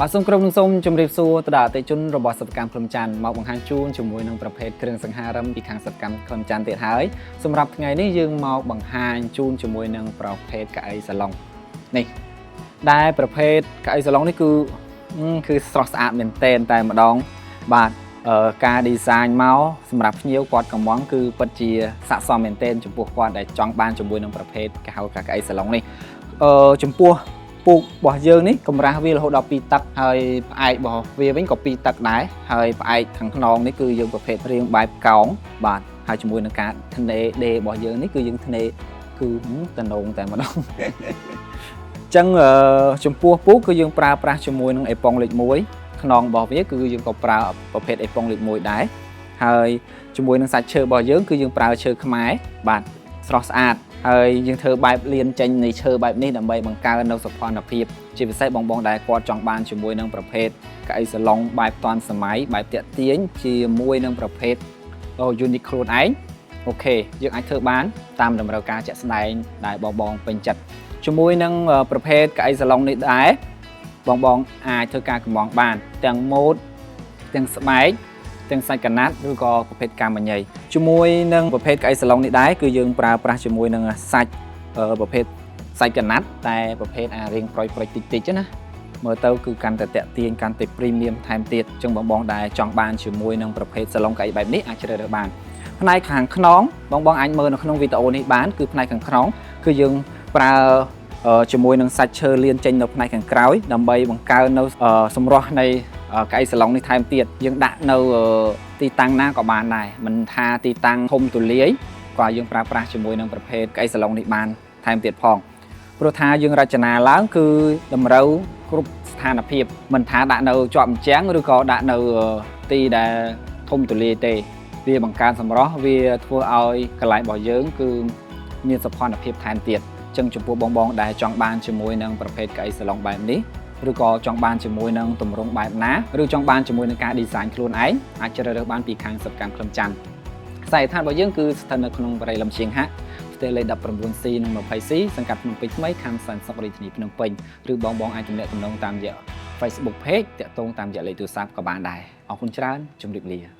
បាទសូមក្រុមនឹងសូមជម្រាបសួរទៅដល់អតិថិជនរបស់សិប្បកម្មខ្លឹមច័ន្ទមកបង្ហាញជូនជាមួយនឹងប្រភេទគ្រឿងសង្ហារឹមពីខាងសិប្បកម្មខ្លឹមច័ន្ទទៀតហើយសម្រាប់ថ្ងៃនេះយើងមកបង្ហាញជូនជាមួយនឹងប្រភេទកៅអីសាឡុងនេះដែលប្រភេទកៅអីសាឡុងនេះគឺស្រស់ស្អាតមែនទែនតែម្ដងបាទការ design មកសម្រាប់ភ្ញៀវគាត់កំងគឺពិតជាស័ក្តិសមមែនទែនចំពោះគាត់ដែលចង់បានជាមួយនឹងប្រភេទគេហៅថាកៅអីសាឡុងនេះចំពោះពូករបស់យើងនេះកម្រាស់វារហូតដល់2 តឹកហើយផ្អែករបស់វាវិញក៏2 តឹកដែរហើយផ្អែកខាងខ្នងនេះគឺយើងប្រភេទរាងបែបកោងបាទហើយជាមួយនឹងការធ្នេដេរបស់យើងនេះគឺយើងធ្នេគឺតំណងតែម្ដងអញ្ចឹងចំពោះពូកគឺយើងប្រើប្រាស់ជាមួយនឹងអេប៉ុងលេខ1ខ្នងរបស់វាគឺយើងក៏ប្រើប្រភេទអេប៉ុងលេខ1ដែរហើយជាមួយនឹងសាច់ឈើរបស់យើងគឺយើងប្រើឈើខ្មែរបាទស្រស់ស្អាតហើយយើងធ្វើបែបលៀនចេញនៃឈើបែបនេះដើម្បីបង្កើននូវសោភ័ណភាពជាពិសេសបងដែលគាត់ចង់បានជាមួយនឹងប្រភេទកៅអីសាឡុងបែបទាន់សម័យបែបតាក់ទាញជាមួយនឹងប្រភេទunique ខ្លួនឯងអូខេយើងអាចធ្វើបានតាមតម្រូវការជាក់ស្ដែងដែលបងពេញចិត្តជាមួយនឹងប្រភេទកៅអីសាឡុងនេះដែរបងអាចធ្វើការកម្ងបានទាំងម៉ូតទាំងស្បែកទាំងសាច់កណាត់ឬក៏ប្រភេទកាមញីជាមួយនឹងប្រភេទកៅអីសាឡុងនេះដែរគឺយើងប្រើប្រាស់ជាមួយនឹងសាច់ប្រភេទសាច់កណាត់តែប្រភេទរៀងប្រុយតិចណាមើលទៅគឺកាន់តែតាក់ទាញកាន់តែ premium ថែមទៀតអញ្ចឹងបងដែលចង់បានជាមួយនឹងប្រភេទសាឡុងកៅអីបែបនេះអាចជ្រើសរើសបានផ្នែកខាងខ្នងបងអាចមើលនៅក្នុងវីដេអូនេះបានគឺផ្នែកខាងខ្នងគឺយើងប្រើជាមួយនឹងសាច់ឈើលៀនចេញនៅផ្នែកខាងក្រោយដើម្បីបង្កើននៅសម្រស់នៃកៅអីសាឡុងនេះថែមទៀតយើងដាក់នៅទីតាំងណាក៏បានដែរមិនថាទីតាំងធំទូលាយក៏យើងប្រើប្រាស់ជាមួយនឹងប្រភេទកៅអីសាឡុងនេះបានថែមទៀតផងព្រោះថាយើងរចនាឡើងគឺតម្រូវគ្រប់ស្ថានភាពមិនថាដាក់នៅជាប់អញ្ចឹងឬក៏ដាក់នៅទីដែលធំទូលាយទេវាបង្កើនសម្រស់វាធ្វើឲ្យកន្លែងរបស់យើងគឺមានសោភ័ណភាពថែមទៀតចឹងចំពោះបងដែលចង់បានជាមួយនឹងប្រភេទកៅអីសាឡុងបែបនេះឬក៏ចង់បានជាមួយនឹងទម្រង់បែបណាឬចង់បានជាមួយនឹងការ design ខ្លួនឯងអាចជ្រើសរើសបានពីខាងសិប្បកម្មខ្លឹមច័ន្ទខ្សែឋានរបស់យើងគឺស្ថិតនៅក្នុងបរិយាលំឈៀងហាក់ផ្ទះលេខ 19C និង 20C សង្កាត់ភ្នំពេញថ្មីខណ្ឌសែនសុខរាជធានីភ្នំពេញឬបងអាចទំនាក់ទំនងតាមរយៈ Facebook Page តាក់ទងតាមរយៈលេខទូរស័ព្ទក៏បានដែរអរគុណច្រើនជម្រាបលា